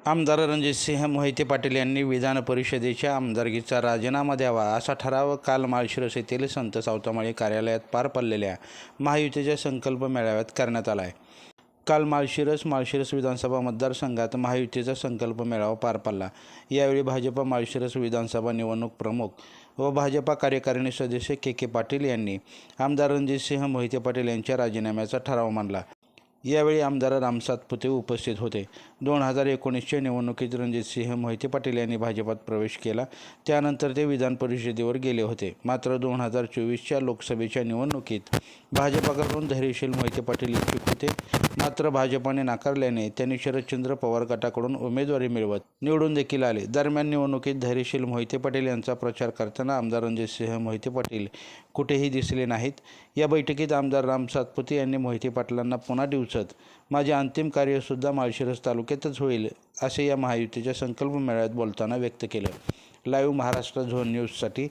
आमदार रणजितसिंह मोहिते पाटील यांनी विधान परिषदेच्या आमदारकीचा राजीनामा द्यावा असा ठराव काल माळशिरस येथील संत सावतामाळी कार्यालयात पार पडलेल्या महायुतीच्या संकल्प मेळाव्यात करण्यात आला आहे। काल माळशिरस विधानसभा मतदारसंघात महायुतीचा संकल्प मेळावा पार पडला। यावेळी भाजपा माळशिरस विधानसभा निवडणूक प्रमुख व भाजपा कार्यकारिणी सदस्य के पाटील यांनी आमदार रणजितसिंह मोहिते पाटील यांच्या राजीनाम्याचा ठराव मांडला। यावेळी आमदार राम सातपुते उपस्थित होते। 2019च्या निवडणुकीत रणजितसिंह मोहिते पाटील यांनी भाजपात प्रवेश केला, त्यानंतर ते विधान परिषदेवर गेले होते। मात्र 2024च्या लोकसभेच्या निवडणुकीत भाजपाकडून धैर्यशील मोहिते पाटील इच्छुक होते, मात्र भाजपाने नाकारल्याने त्यांनी शरदचंद्र पवार गटाकडून उमेदवारी मिळवत निवडून देखील आले। दरम्यान निवडणुकीत धैर्यशील मोहिते पाटील यांचा प्रचार करताना आमदार रणजितसिंह मोहिते पाटील कुठेही दिसले नाहीत। या बैठकीत आमदार राम सातपुते यांनी मोहिते पाटलांना पुन्हा दिवसात माझे अंतिम कार्यसुद्धा माळशिरस तालुक्यातच होईल असे या महायुतीच्या संकल्प मेळाव्यात बोलताना व्यक्त केलं। लाईव्ह महाराष्ट्र झोन न्यूजसाठी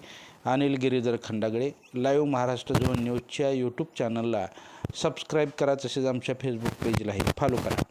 अनिल गिरीधर खंडागळे। लाईव्ह महाराष्ट्र झोन न्यूजच्या यूट्यूब चॅनलला सबस्क्राईब करा, तसेच आमच्या फेसबुक पेजलाही फॉलो करा।